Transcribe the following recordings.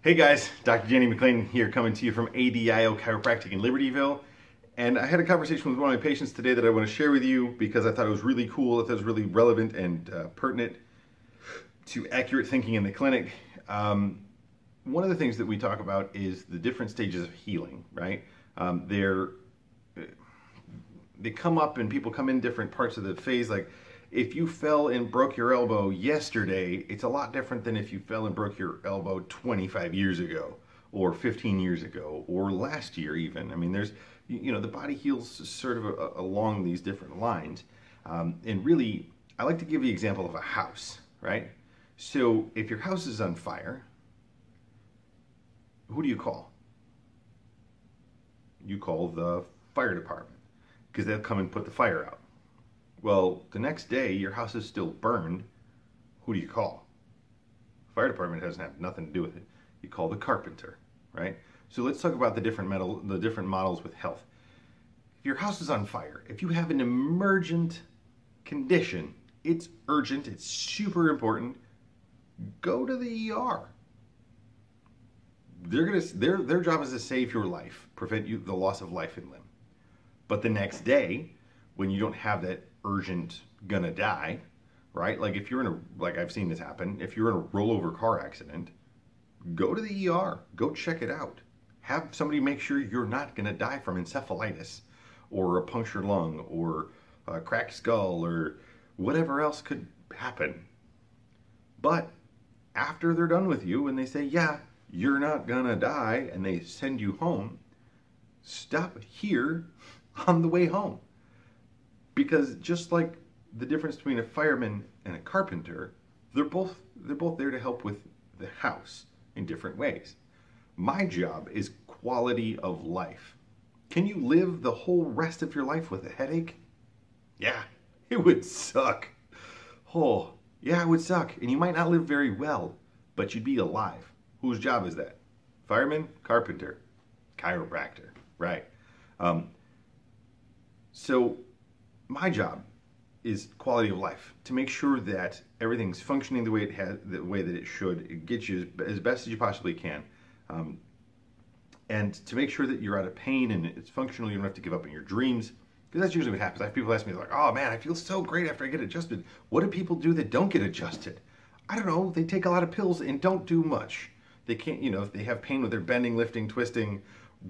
Hey guys, Dr. Danny McLane here coming to you from ADIO Chiropractic in Libertyville. And I had a conversation with one of my patients today that I want to share with you because I thought it was really cool, I thought it was really relevant and pertinent to accurate thinking in the clinic. One of the things that we talk about is the different stages of healing, right? They come up and people come in different parts of the phase. Like if you fell and broke your elbow yesterday, it's a lot different than if you fell and broke your elbow 25 years ago or 15 years ago or last year even. I mean, there's, the body heals sort of along these different lines. And really, I like to give the example of a house, right? So if your house is on fire, who do you call? You call the fire department because they'll come and put the fire out. Well, the next day your house is still burned. Who do you call? Fire department doesn't have nothing to do with it. You call the carpenter, right? So let's talk about the different models with health. If your house is on fire, if you have an emergent condition, it's urgent, it's super important, go to the ER. Their job is to save your life, prevent the loss of life and limb. But the next day, when you don't have that urgent gonna die, right? Like if you're like I've seen this happen, if you're in a rollover car accident, go to the ER, go check it out. Have somebody make sure you're not gonna die from encephalitis or a punctured lung or a cracked skull or whatever else could happen. But after they're done with you and they say, yeah, you're not gonna die, and they send you home, stop here on the way home. Because just like the difference between a fireman and a carpenter, they're both there to help with the house in different ways. My job is quality of life. Can you live the whole rest of your life with a headache? Yeah, it would suck. Oh, yeah, it would suck. And you might not live very well, but you'd be alive. Whose job is that? Fireman, carpenter, chiropractor, right? So my job is quality of life, to make sure that everything's functioning the way the way that it should. It gets you as best as you possibly can, and to make sure that you're out of pain and it's functional. You don't have to give up on your dreams, because that's usually what happens. I have people ask me like, "Oh man, I feel so great after I get adjusted." What do people do that don't get adjusted? I don't know. They take a lot of pills and don't do much. They can't, if they have pain with their bending, lifting, twisting,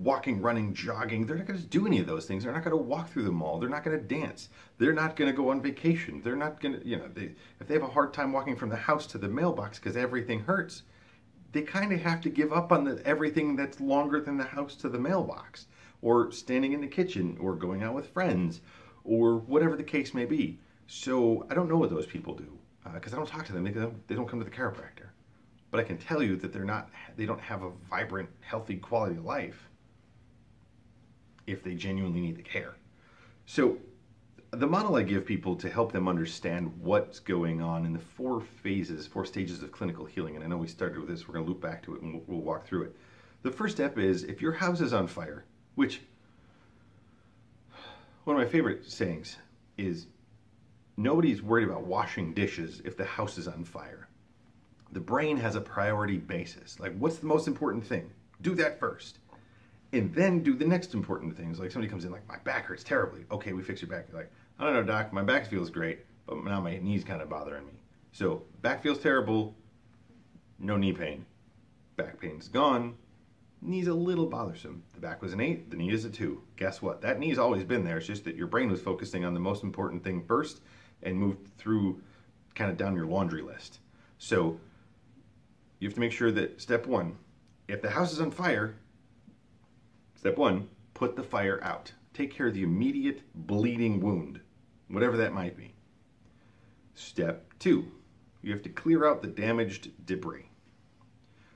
walking, running, jogging, they're not going to do any of those things. They're not going to walk through the mall. They're not going to dance. They're not going to go on vacation. They're not going to, if they have a hard time walking from the house to the mailbox because everything hurts, they kind of have to give up on everything that's longer than the house to the mailbox, or standing in the kitchen, or going out with friends, or whatever the case may be. So I don't know what those people do because I don't talk to them. They don't come to the chiropractor. But I can tell you that they don't have a vibrant, healthy quality of life if they genuinely need the care. So the model I give people to help them understand what's going on in the four stages of clinical healing, and I know we started with this, we're going to loop back to it and we'll walk through it. The first step is, if your house is on fire, which one of my favorite sayings is, nobody's worried about washing dishes if the house is on fire. The brain has a priority basis. Like, what's the most important thing? Do that first. And then do the next important things. Like somebody comes in like, my back hurts terribly. Okay, we fix your back. You're like, I don't know, doc, my back feels great, but now my knee's kind of bothering me. So back feels terrible, no knee pain. Back pain's gone, knee's a little bothersome. The back was an 8, the knee is a 2. Guess what? That knee's always been there. It's just that your brain was focusing on the most important thing first and moved through kind of down your laundry list. So you have to make sure that step 1, if the house is on fire, step 1, put the fire out. Take care of the immediate bleeding wound, whatever that might be. Step 2, you have to clear out the damaged debris.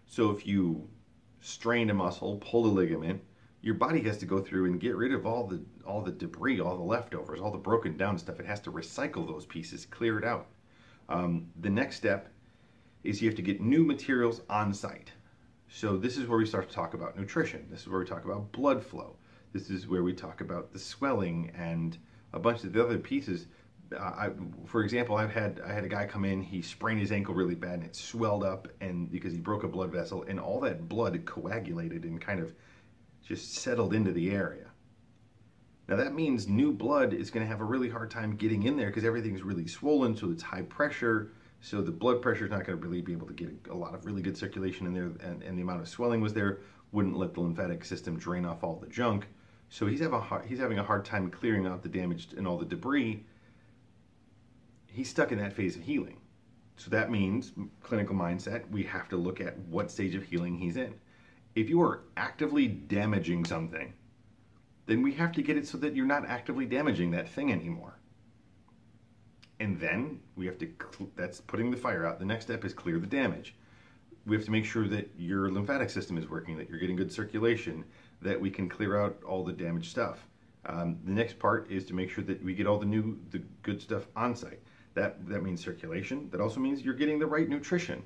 So if you strained a muscle, pulled a ligament, your body has to go through and get rid of all the debris, all the leftovers, all the broken down stuff. It has to recycle those pieces, clear it out. The next step is you have to get new materials on site. So this is where we start to talk about nutrition. This is where we talk about blood flow. This is where we talk about the swelling and a bunch of the other pieces For example, I had a guy come in. He sprained his ankle really bad, and it swelled up, and because he broke a blood vessel, and all that blood coagulated and kind of just settled into the area. Now that means new blood is going to have a really hard time getting in there because everything's really swollen, so it's high pressure. So the blood pressure is not going to really be able to get a lot of really good circulation in there, and the amount of swelling was there wouldn't let the lymphatic system drain off all the junk. So he's having a hard time clearing out the damage and all the debris. He's stuck in that phase of healing. So that means, clinical mindset, we have to look at what stage of healing he's in. If you are actively damaging something, then we have to get it so that you're not actively damaging that thing anymore. And then we have to, that's putting the fire out. The next step is clear the damage. We have to make sure that your lymphatic system is working, that you're getting good circulation, that we can clear out all the damaged stuff. The next part is to make sure that we get all the good stuff on site. That means circulation. That also means you're getting the right nutrition.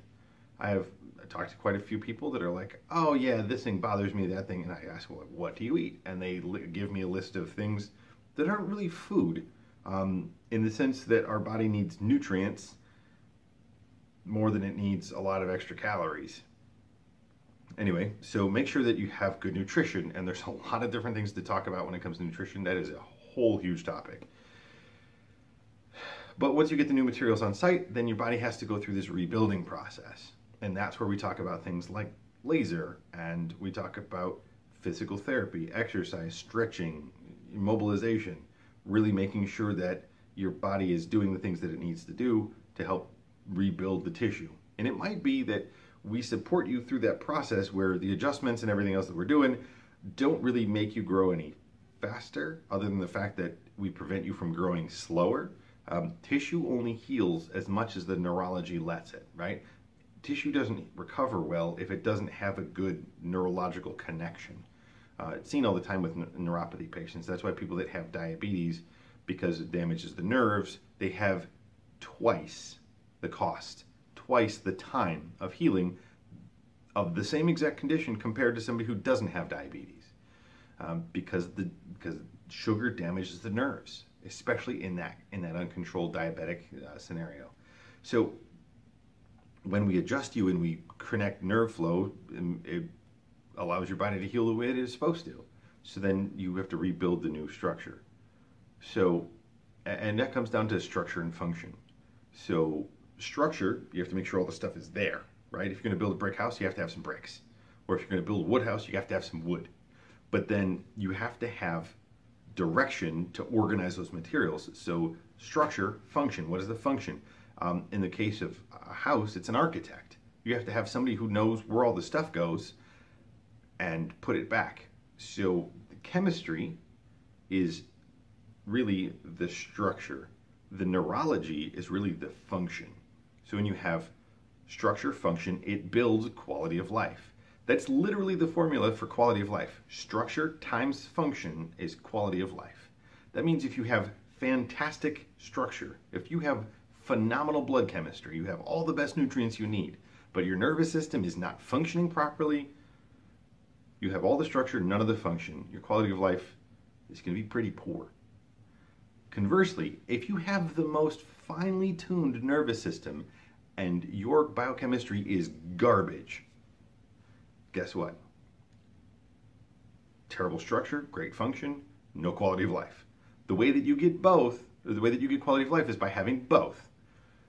I talked to quite a few people that are like, oh yeah, this thing bothers me, that thing. And I ask, well, what do you eat? And they give me a list of things that aren't really food. In the sense that our body needs nutrients more than it needs a lot of extra calories. Anyway, so make sure that you have good nutrition, and there's a lot of different things to talk about when it comes to nutrition. That is a whole huge topic. But once you get the new materials on site, then your body has to go through this rebuilding process. And that's where we talk about things like laser, and we talk about physical therapy, exercise, stretching, immobilization, really making sure that your body is doing the things that it needs to do to help rebuild the tissue. And it might be that we support you through that process where the adjustments and everything else that we're doing don't really make you grow any faster, other than the fact that we prevent you from growing slower. Tissue only heals as much as the neurology lets it, right? Tissue doesn't recover well if it doesn't have a good neurological connection. It's seen all the time with neuropathy patients. That's why people that have diabetes, because it damages the nerves, they have twice the cost, twice the time of healing of the same exact condition compared to somebody who doesn't have diabetes, because sugar damages the nerves, especially in that uncontrolled diabetic scenario. So when we adjust you and we connect nerve flow, it allows your body to heal the way it is supposed to. So then you have to rebuild the new structure. So, and that comes down to structure and function. So structure, you have to make sure all the stuff is there, right? If you're going to build a brick house, you have to have some bricks. Or if you're going to build a wood house, you have to have some wood. But then you have to have direction to organize those materials. So structure, function. What is the function? In the case of a house, it's an architect. You have to have somebody who knows where all the stuff goes and put it back. So the chemistry is really the structure. The neurology is really the function. So when you have structure, function, it builds quality of life. That's literally the formula for quality of life. Structure times function is quality of life. That means if you have fantastic structure, if you have phenomenal blood chemistry, you have all the best nutrients you need, but your nervous system is not functioning properly, you have all the structure, none of the function, your quality of life is going to be pretty poor. Conversely, if you have the most finely tuned nervous system and your biochemistry is garbage, guess what? Terrible structure, great function, no quality of life. The way that you get both, or the way that you get quality of life, is by having both.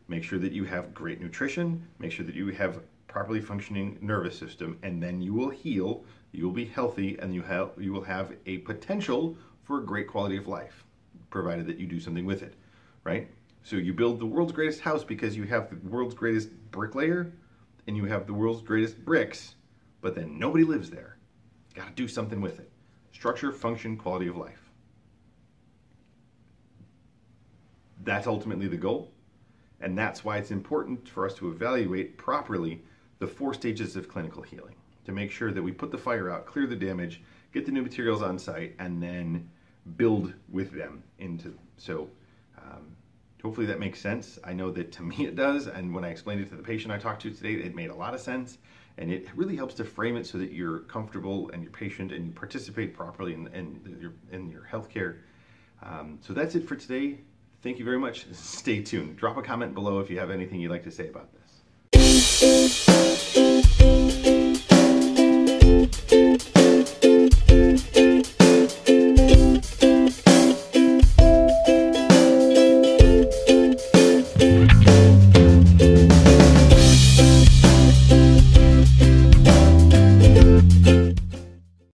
Make sure that you have great nutrition, make sure that you have properly functioning nervous system, and then you will heal, you will be healthy, and you will have a potential for a great quality of life, provided that you do something with it, right? So you build the world's greatest house because you have the world's greatest bricklayer, and you have the world's greatest bricks, but then nobody lives there. Got to do something with it. Structure, function, quality of life. That's ultimately the goal. And that's why it's important for us to evaluate properly the 4 stages of clinical healing, to make sure that we put the fire out, clear the damage, get the new materials on site, and then build with them into. So hopefully that makes sense. I know that to me it does, and when I explained it to the patient I talked to today, it made a lot of sense, and it really helps to frame it so that you're comfortable and you're patient and you participate properly in your healthcare. So that's it for today. Thank you very much. Stay tuned. Drop a comment below if you have anything you'd like to say about this.